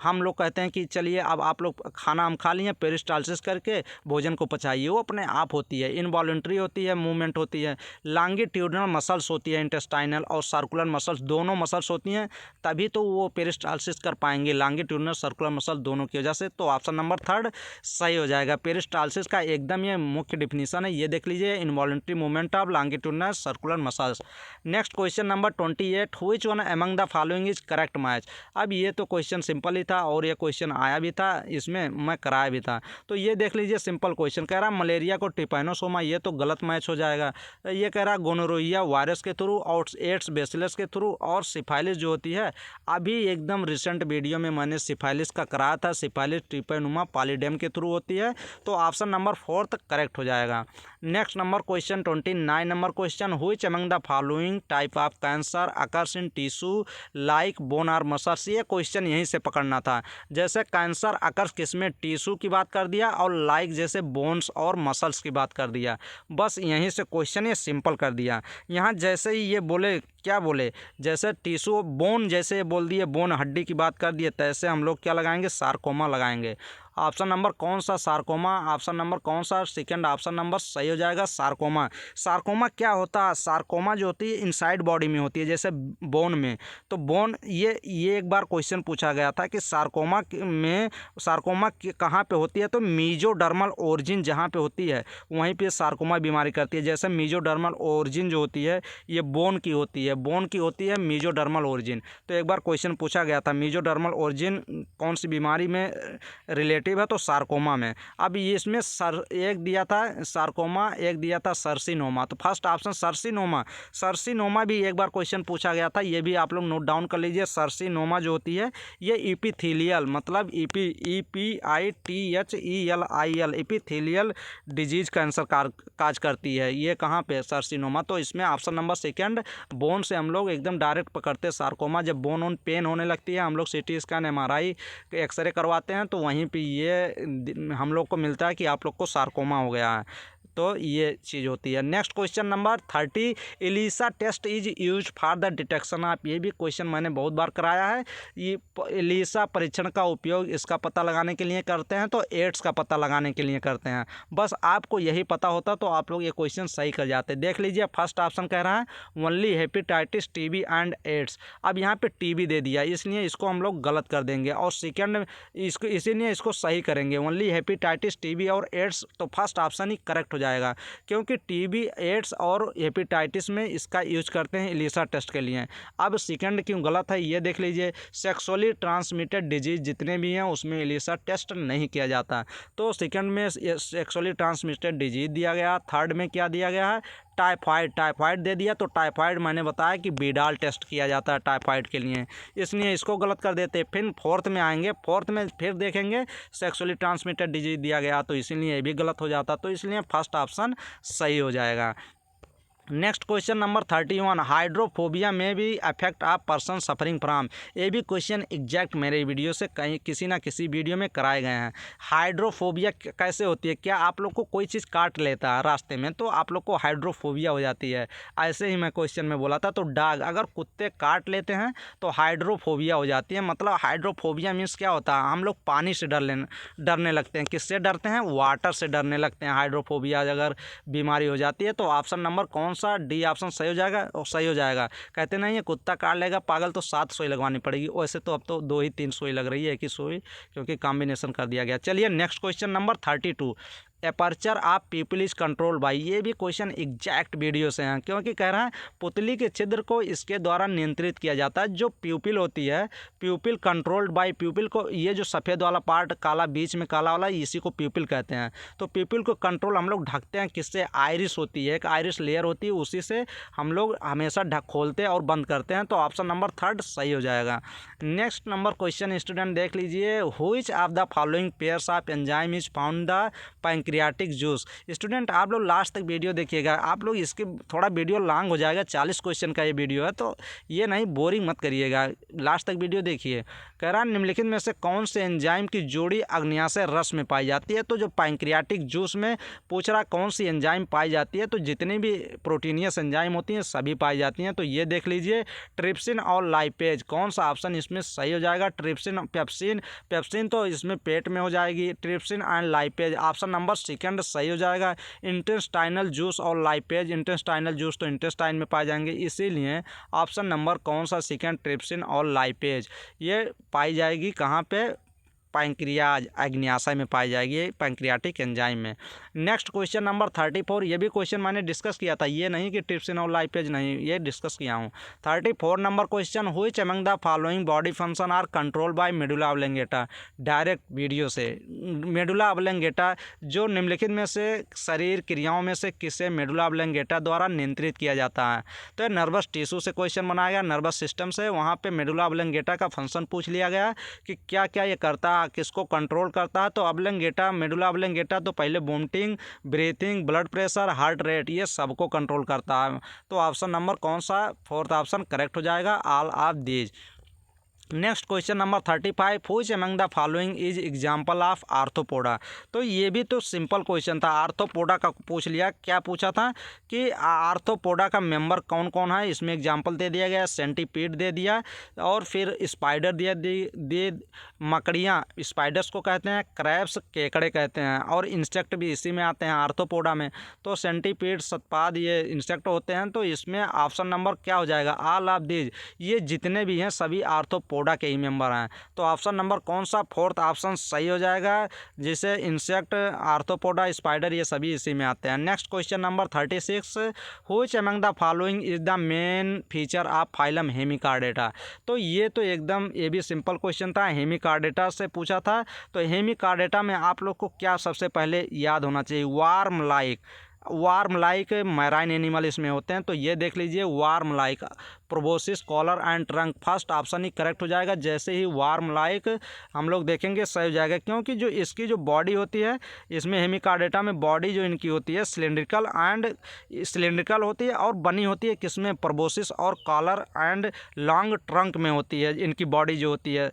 A: हम लोग कहते हैं कि चलिए अब आप लोग खाना हम खा लिए, पेरिस्टाल्सिस करके भोजन को पचाइए, वो अपने आप होती है। इनवॉलेंट्री होती है, मूवमेंट होती है। लॉन्गिट्यूडनल मसल्स होती है इंटेस्टाइनल, और सर्कुलर मसल्स, दोनों मसल्स होती हैं, तभी तो वो पेरिस्टाल्सिस कर पाएंगे, लॉन्गिट्यूडनल सर्कुलर मसल दोनों की वजह से। तो ऑप्शन नंबर थर्ड सही हो जाएगा। पेरिस्टाल्सिस का एकदम ये मुख्य डिफिनीशन है, ये देख लीजिए, involuntary movement of longitudinal circular muscles. Next question number 28। Which one among the following is correct match. अब ये तो क्वेश्चन सिंपल ही था और ये क्वेश्चन आया भी था, इसमें मैं कराया भी था। तो ये देख लीजिए सिंपल क्वेश्चन कह रहा मलेरिया को ट्रिपैनोसोमा, ये तो गलत मैच हो जाएगा। ये कह रहा गोनोरोइया वायरस के थ्रू और एड्स बेसिलस के थ्रू और सिफाइलिस जो होती है, अभी एकदम रिसेंट वीडियो में मैंने सिफाइलिस का कराया था, सिफाइलिस ट्रिपैनुमा पॉलीडेम के थ्रू होती है। तो ऑप्शन नंबर 4 करेक्ट हो जाएगा। Next number question 29 number question, which among the following type of cancer occurs in tissue like bone और मसल्स। ये क्वेश्चन यहीं से पकड़ना था। जैसे कैंसर अकर्स किसमें, टिश्यू की बात कर दिया और लाइक जैसे बोन्स और मसल्स की बात कर दिया। बस यहीं से क्वेश्चन ये सिंपल कर दिया। यहाँ जैसे ही ये बोले, क्या बोले, जैसे टिश्यू बोन जैसे बोल दिए, बोन हड्डी की बात कर दिए, तैसे हम लोग क्या लगाएंगे, सार्कोमा लगाएंगे। ऑप्शन नंबर कौन सा, सार्कोमा। ऑप्शन नंबर कौन सा, सेकंड ऑप्शन नंबर सही हो जाएगा, सार्कोमा। सार्कोमा क्या होता है, सार्कोमा जो होती है इनसाइड बॉडी में होती है, जैसे बोन में। तो बोन ये एक बार क्वेश्चन पूछा गया था कि सार्कोमा में, सार्कोमा कहाँ पे होती है, तो मीजोडर्मल ओरिजिन जहाँ पे होती है वहीं पे सार्कोमा बीमारी करती है। जैसे मीजोडर्मल ओरिजिन जो होती है ये बोन की होती है, बोन की होती है मीजोडर्मल ओरिजिन। तो एक बार क्वेश्चन पूछा गया था मीजोडर्मल ओरिजिन कौन सी बीमारी में रिलेटिव है, तो सार्कोमा में। अब इसमें एक दिया था सार्कोमा, एक दिया था सर्सिनोमा। तो फर्स्ट ऑप्शन सर्सिनोमा। सर्सिनोमा भी एक बार क्वेश्चन पूछा गया था, ये भी आप लोग नोट डाउन कर लीजिए। सर्सिनोमा जो होती है ये इपिथेलियल, मतलब EPITHELIL इपिथेलियल डिजीज कैंसर काज करती है। ये कहाँ पे, सर्सिनोमा। तो इसमें ऑप्शन नंबर सेकंड, बोन से हम लोग एकदम डायरेक्ट पकड़ते हैं सार्कोमा। जब बोन पेन होने लगती है हम लोग CT स्कैन MRI एक्सरे करवाते हैं, तो वहीं पे ये हम लोग को मिलता है कि आप लोग को सार्कोमा हो गया है। तो ये चीज़ होती है। Next question number 30, ELISA test is use for the detection of. ये भी क्वेश्चन मैंने बहुत बार कराया है। ये एलिसा परीक्षण का उपयोग इसका पता लगाने के लिए करते हैं, तो एड्स का पता लगाने के लिए करते हैं। बस आपको यही पता होता तो आप लोग ये क्वेश्चन सही कर जाते। देख लीजिए फर्स्ट ऑप्शन कह रहा है only hepatitis, TB and AIDS. अब यहाँ पे TB दे दिया, इसलिए इसको हम लोग गलत कर देंगे और सेकेंड इसको इसीलिए इसको सही करेंगे, ओनली हेपेटाइटिस, TB और एड्स। तो फर्स्ट ऑप्शन ही करेक्ट हो जाएगा, क्योंकि TB, एड्स और हेपेटाइटिस में इसका यूज करते हैं एलिसा टेस्ट के लिए। अब सेकंड क्यों गलत है ये देख लीजिए। सेक्सुअली ट्रांसमिटेड डिजीज जितने भी हैं उसमें एलिसा टेस्ट नहीं किया जाता। तो सेकंड में सेक्सुअली ट्रांसमिटेड डिजीज दिया गया। थर्ड में क्या दिया गया है, टाइफाइड दे दिया। तो टाइफाइड मैंने बताया कि बीडाल टेस्ट किया जाता है टाइफाइड के लिए, इसलिए इसको गलत कर देते। फिर फोर्थ में आएंगे, फोर्थ में फिर देखेंगे सेक्सुअली ट्रांसमिटेड डिजीज दिया गया, तो इसीलिए ये भी गलत हो जाता। तो इसलिए फर्स्ट ऑप्शन सही हो जाएगा। नेक्स्ट क्वेश्चन नंबर 31, हाइड्रोफोबिया में भी affect of person suffering from. ये भी क्वेश्चन एग्जैक्ट मेरे वीडियो से कहीं किसी ना किसी वीडियो में कराए गए हैं। हाइड्रोफोबिया कैसे होती है, क्या आप लोग को कोई चीज़ काट लेता है रास्ते में तो आप लोग को हाइड्रोफोबिया हो जाती है। ऐसे ही मैं क्वेश्चन में बोला था। तो डॉग अगर कुत्ते काट लेते हैं तो हाइड्रोफोबिया हो जाती है। मतलब हाइड्रोफोबिया मीन्स क्या होता है, हम लोग पानी से डरने लगते हैं। किससे डरते हैं, वाटर से डरने लगते हैं। हाइड्रोफोबिया अगर बीमारी हो जाती है तो ऑप्शन नंबर कौन सा, डी ऑप्शन सही हो जाएगा। और सही हो जाएगा, कहते नहीं है कुत्ता काट लेगा पागल तो 7 सुई लगवानी पड़ेगी। वैसे तो अब तो 2 ही 3 सुई लग रही है, 1 ही सुई, क्योंकि कॉम्बिनेशन कर दिया गया। चलिए next question number 32, aperture of people is control by. ये भी क्वेश्चन एग्जैक्ट वीडियो से हैं, क्योंकि कह रहा है पुतली के छिद्र को इसके द्वारा नियंत्रित किया जाता है। जो प्यूपिल होती है, प्यूपिल कंट्रोल्ड बाई, प्यूपिल को, ये जो सफ़ेद वाला पार्ट काला बीच में काला वाला, इसी को प्यूपिल कहते हैं। तो प्यूपिल को कंट्रोल हम लोग ढकते हैं किससे, आइरिस होती है, एक आइरिस लेयर होती है, उसी से हम लोग हमेशा खोलते और बंद करते हैं। तो ऑप्शन नंबर 3 सही हो जाएगा। नेक्स्ट नंबर क्वेश्चन स्टूडेंट देख लीजिए, which of the following pairs of enzyme is found the pancreatic juice. Student आप लोग लास्ट तक वीडियो देखिएगा, आप लोग इसके थोड़ा वीडियो लॉन्ग हो जाएगा, 40 क्वेश्चन का ये वीडियो है, तो ये नहीं बोरिंग मत करिएगा, लास्ट तक वीडियो देखिए। कह रहा निम्नलिखित में से कौन से एंजाइम की जोड़ी अग्न्याशय रस में पाई जाती है। तो जो पैंक्रियाटिक जूस में पूछ रहा कौन सी एंजाइम पाई जाती है, तो जितनी भी प्रोटीनियस एंजाइम होती हैं सभी पाई जाती हैं। तो ये देख लीजिए ट्रिप्सिन और लाइपेज, कौन सा ऑप्शन इसमें सही हो जाएगा, ट्रिप्सिन, पेप्सिन तो इसमें पेट में हो जाएगी, trypsin and lipase option number second सही हो जाएगा। इंटेस्टाइनल जूस और लाइपेज, इंटेस्टाइनल जूस तो इंटेस्टाइन में पाए जाएंगे, इसीलिए ऑप्शन नंबर कौन सा सेकंड, ट्रिप्सिन और लाइपेज, ये पाई जाएगी कहाँ पे, पैंक्रियाज अग्न्याशय में पाई जाएगी, पैंक्रियाटिक एंजाइम में। नेक्स्ट क्वेश्चन नंबर 34, ये भी क्वेश्चन मैंने डिस्कस किया था, ये नहीं कि ट्रिप्सिन और लाइपेज नहीं, ये डिस्कस किया हूँ। 34 number question, which among the following body function are control by medulla oblongata. Direct video से, मेडुला ऑब्लोंगेटा जो निम्नलिखित में से शरीर क्रियाओं में से किसे मेडुला ऑब्लोंगेटा द्वारा नियंत्रित किया जाता है। तो नर्वस टिश्यू से क्वेश्चन बनाया गया, नर्वस सिस्टम से, वहाँ पे मेडुला ऑब्लोंगेटा का फंक्शन पूछ लिया गया कि क्या क्या ये करता है, किसको कंट्रोल करता है। तो ऑब्लोंगेटा, मेडुला ऑब्लोंगेटा तो पहले vomiting, breathing, blood pressure, heart rate, ये सबको कंट्रोल करता है। तो ऑप्शन नंबर कौन सा, फोर्थ ऑप्शन करेक्ट हो जाएगा, all of these. Next question number 35, which among the following is example of arthropoda. तो ये भी तो सिंपल क्वेश्चन था, आर्थ्रोपोडा का पूछ लिया। क्या पूछा था कि आर्थ्रोपोडा का मेंबर कौन कौन है, इसमें एग्जाम्पल दे दिया गया, सेंटीपीड दे दिया, और फिर स्पाइडर दिए, मकड़ियाँ स्पाइडर्स को कहते हैं, क्रैब्स केकड़े कहते हैं, और इंसेक्ट भी इसी में आते हैं आर्थ्रोपोडा में। तो सेंटीपीड, सतपाद, ये इंसेक्ट होते हैं। तो इसमें ऑप्शन नंबर क्या हो जाएगा, ऑल ऑफ दीज। ये जितने भी हैं सभी आर्थ्रोपोडा के ही मेंबर हैं। तो ऑप्शन नंबर कौन सा, फोर्थ ऑप्शन सही हो जाएगा, जिसे इंसेक्ट, आर्थ्रोपोडा, स्पाइडर ये सभी इसी में आते हैं। Next question number 36, which among the following is the main feature of phylum Hemichordata. तो ये तो एकदम, ये भी सिंपल क्वेश्चन था, हेमिकार्डेटा से पूछा था। तो हेमिकार्डेटा में आप लोग को क्या सबसे पहले याद होना चाहिए, वार्म लाइक मैराइन एनिमल इसमें होते हैं। तो ये देख लीजिए, worm like, proboscis, collar and trunk, first option ही करेक्ट हो जाएगा। जैसे ही वार्म लाइक हम लोग देखेंगे सही हो जाएगा, क्योंकि जो इसकी जो बॉडी होती है, इसमें हेमिकार्डेटा में बॉडी जो इनकी होती है सिलेंड्रिकल होती है, और बनी होती है किसमें, प्रोबोसिस और कॉलर एंड लॉन्ग ट्रंक में होती है। इनकी बॉडी जो होती है,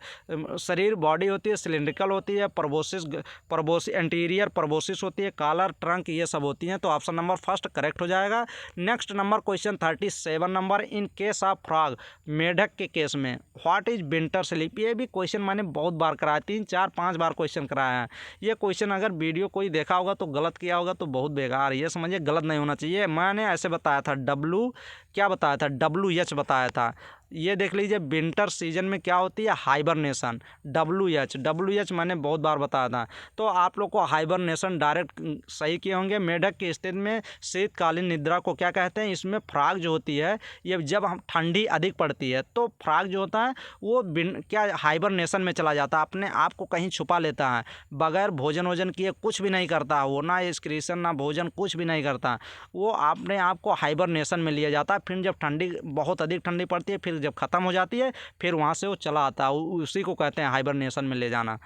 A: शरीर बॉडी होती है सिलेंड्रिकल होती है, प्रोबोसिस एंटीरियर प्रोबोसिस होती है, कॉलर, ट्रंक, ये सब होती हैं। तो ऑप्शन नंबर फर्स्ट करेक्ट हो जाएगा। Next number question 37 number, in case of frog, मेढक के केस में व्हाट इज विंटर स्लीप। ये भी क्वेश्चन मैंने बहुत बार कराया, 3 4 5 बार क्वेश्चन कराया है। ये क्वेश्चन अगर वीडियो कोई देखा होगा तो गलत किया होगा तो बहुत बेकार, ये समझिए गलत नहीं होना चाहिए। मैंने ऐसे बताया था, WH बताया था। ये देख लीजिए, विंटर सीजन में क्या होती है, हाइबरनेशन, WH मैंने बहुत बार बताया था। तो आप लोग को हाइबरनेशन डायरेक्ट सही किए होंगे। मेढक की स्थिति में शीतकालीन निद्रा को क्या कहते हैं। इसमें फ्रॉग जो होती है, ये जब हम ठंडी अधिक पड़ती है तो फ्रॉग जो होता है वो क्या हाइबरनेशन में चला जाता है, अपने आप को कहीं छुपा लेता है, बगैर भोजन किए कुछ भी नहीं करता वो, ना एक्सक्रीशन ना भोजन, कुछ भी नहीं करता वो, अपने आप को हाइबरनेशन में लिया जाता है। फिर जब ठंडी बहुत अधिक ठंडी पड़ती है, फिर जब ख़त्म हो जाती है, फिर वहाँ से वो चला आता है, उसी को कहते हैं हाइबरनेशन में ले जाना।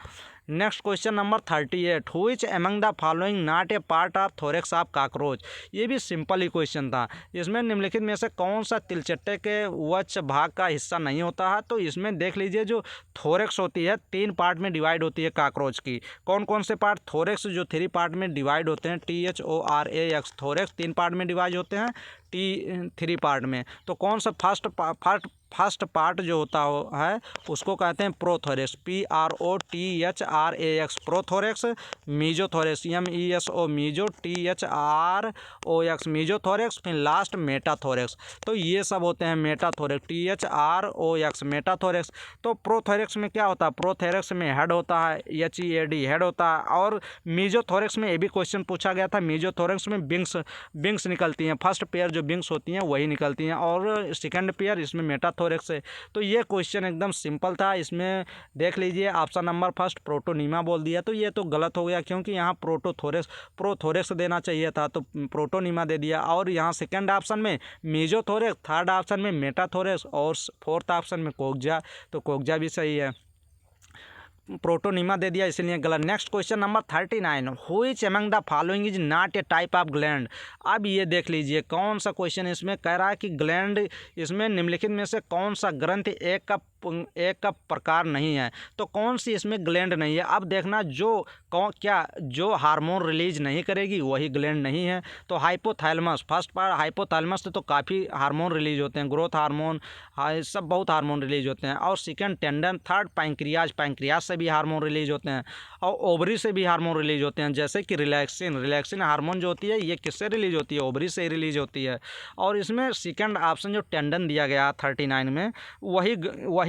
A: Next question number 38, which among the following not a part of thorax of cockroach. ये भी सिंपल ही क्वेश्चन था। इसमें निम्नलिखित में से कौन सा तिलचट्टे के वक्ष भाग का हिस्सा नहीं होता है। तो इसमें देख लीजिए, जो थोरेक्स होती है 3 पार्ट में डिवाइड होती है कॉकरोच की। कौन कौन से पार्ट, थोरेक्स जो 3 पार्ट में डिवाइड होते हैं, THORAX, थोरेक्स 3 पार्ट में डिवाइड होते हैं, 3 पार्ट में। तो कौन सा फर्स्ट पार्ट जो होता है उसको कहते हैं prothorax, PROTHRAX, prothorax. Mesothorax, MESO, meso, THROX, mesothorax. फिर लास्ट मेटाथोरेक्स। तो ये सब होते हैं मेटाथोरेक्स, THROX, मेटाथोरेक्स। तो प्रोथोरेक्स में क्या होता है, प्रोथोरेक्स में हेड होता है, HEAD, हेड होता है। और मीजोथोरेक्स में ये भी क्वेश्चन पूछा गया था, मीजोथोरेक्स में विंग्स निकलती हैं, फर्स्ट पेयर जो विंग्स होती हैं वही निकलती हैं, और सेकंड पेयर इसमें मेटाथोरेक्स है। तो ये क्वेश्चन एकदम सिंपल था। इसमें देख लीजिए, ऑप्शन नंबर फर्स्ट प्रोटोनीमा बोल दिया, तो ये तो गलत हो गया, क्योंकि यहाँ प्रोथोरेक्स देना चाहिए था, तो प्रोटोनीमा दे दिया। और यहाँ सेकंड ऑप्शन में मीजोथोरेक्स, थर्ड ऑप्शन में मेटाथोरेक्स, और फोर्थ ऑप्शन में कोक्जा, तो कोक्जा भी सही है, प्रोटोनीमा दे दिया, इसलिए गलत। Next question number 39, which among the following is not A type of gland. अब ये देख लीजिए, कौन सा क्वेश्चन इसमें कह रहा है कि ग्लैंड, इसमें निम्नलिखित में से कौन सा ग्रंथि एक का प्रकार नहीं है। तो कौन सी इसमें ग्लैंड नहीं है। अब देखना, जो हार्मोन रिलीज नहीं करेगी वही ग्लैंड नहीं है। तो हाइपोथैलेमस, फर्स्ट पार्ट हाइपोथैलेमस से तो काफ़ी हार्मोन रिलीज होते हैं, ग्रोथ हार्मोन, सब बहुत हार्मोन रिलीज होते हैं। और सेकंड टेंडन, थर्ड पैंक्रियाज से भी हार्मोन रिलीज होते हैं, और ओवरी से भी हार्मोन रिलीज होते हैं, जैसे कि रिलैक्सिन हार्मोन जो होती है ये किससे रिलीज होती है, ओवरी से रिलीज होती है। और इसमें सेकंड ऑप्शन जो टेंडन दिया गया 39 में, वही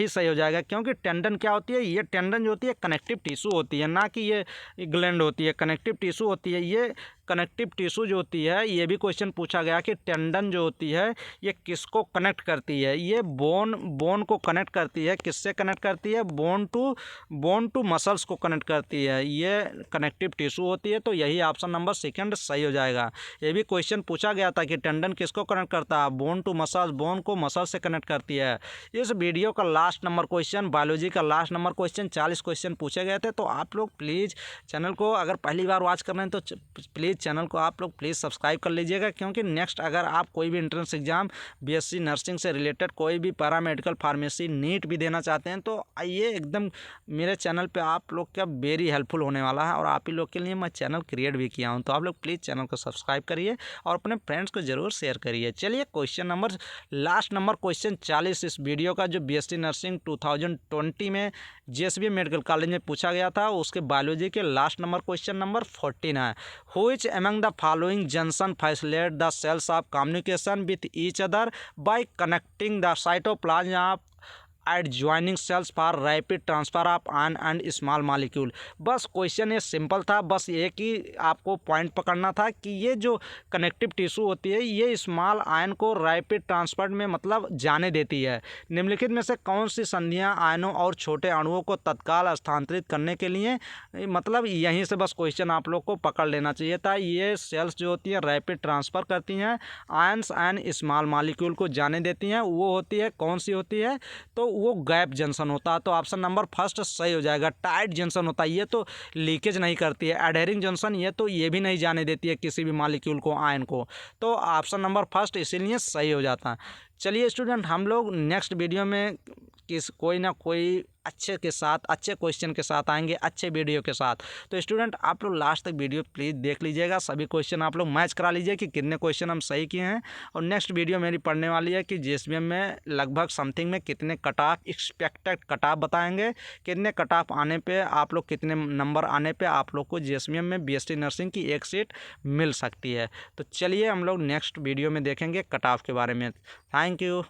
A: सभी सही हो जाएगा, क्योंकि टेंडन क्या होती है, ये टेंडन जो होती है कनेक्टिव टिश्यू होती है, ना कि ये ग्लैंड होती है, कनेक्टिव टिश्यू होती है। ये कनेक्टिव टिश्यू जो होती है, ये भी क्वेश्चन पूछा गया कि टेंडन जो होती है ये किसको कनेक्ट करती है, ये बोन को कनेक्ट करती है। किससे कनेक्ट करती है? बोन टू मसल्स को कनेक्ट करती है, ये कनेक्टिव टिश्यू होती है। तो यही ऑप्शन नंबर सेकंड सही हो जाएगा। ये भी क्वेश्चन पूछा गया था कि टेंडन किसको कनेक्ट करता है? बोन टू मसल्स, बोन को मसल से कनेक्ट करती है। इस वीडियो का लास्ट नंबर क्वेश्चन, बायोलॉजी का लास्ट नंबर क्वेश्चन, 40 क्वेश्चन पूछे गए थे। तो आप लोग प्लीज़ चैनल को अगर पहली बार वॉच कर रहे हैं तो प्लीज़ चैनल को आप लोग प्लीज़ सब्सक्राइब कर लीजिएगा, क्योंकि नेक्स्ट अगर आप कोई भी एंट्रेंस एग्जाम बीएससी नर्सिंग से रिलेटेड, कोई भी पैरामेडिकल, फार्मेसी, नीट भी देना चाहते हैं तो ये एकदम मेरे चैनल पे आप लोग का वेरी हेल्पफुल होने वाला है। और आप ही लोग के लिए मैं चैनल क्रिएट भी किया हूँ, तो आप लोग प्लीज़ चैनल को सब्सक्राइब करिए और अपने फ्रेंड्स को ज़रूर शेयर करिए। चलिए question number, last number question 40 इस वीडियो का, जो बीएससी नर्सिंग 2020 में जेएसबीएम मेडिकल कॉलेज में पूछा गया था, उसके बायोलॉजी के लास्ट नंबर क्वेश्चन नंबर 14 है। Which among the following junction facilitate the cells of communication with each other by connecting the cytoplasm adjoining cells for rapid transfer of ion and small molecule? बस question ये simple था, बस एक ही आपको point पकड़ना था कि ये जो कनेक्टिव टिश्यू होती है ये स्मॉल आयन को रैपिड ट्रांसफर में मतलब जाने देती है। निम्नलिखित में से कौन सी संधियां आयनों और छोटे अणुओं को तत्काल स्थानांतरित करने के लिए, मतलब यहीं से बस क्वेश्चन आप लोग को पकड़ लेना चाहिए था। ये सेल्स जो होती हैं रैपिड ट्रांसफ़र करती हैं, आयंस एंड स्मॉल मॉलिक्यूल को जाने देती हैं, वो होती है कौन सी होती है? तो वो गैप जंक्शन होता है। तो ऑप्शन नंबर फर्स्ट सही हो जाएगा। टाइट जंक्शन होता है, ये तो लीकेज नहीं करती है। एडहेरिंग जंक्शन, ये तो ये भी नहीं जाने देती है किसी भी मॉलिक्यूल को, आयन को। तो ऑप्शन नंबर फर्स्ट इसीलिए सही हो जाता है। चलिए स्टूडेंट, हम लोग नेक्स्ट वीडियो में कोई ना कोई अच्छे के साथ, अच्छे क्वेश्चन के साथ आएंगे, अच्छे वीडियो के साथ। तो स्टूडेंट आप लोग लास्ट तक वीडियो प्लीज़ देख लीजिएगा, सभी क्वेश्चन आप लोग मैच करा लीजिए कि कितने क्वेश्चन हम सही किए हैं। और नेक्स्ट वीडियो मेरी पढ़ने वाली है कि जेएसबीएम में लगभग समथिंग में कितने cut off, expected cut off बताएंगे, कितने कट ऑफ आने पे आप लोग, कितने नंबर आने पे आप लोग को जेएसबीएम में बीएससी नर्सिंग की एक सीट मिल सकती है। तो चलिए हम लोग नेक्स्ट वीडियो में देखेंगे कट ऑफ के बारे में। Thank you.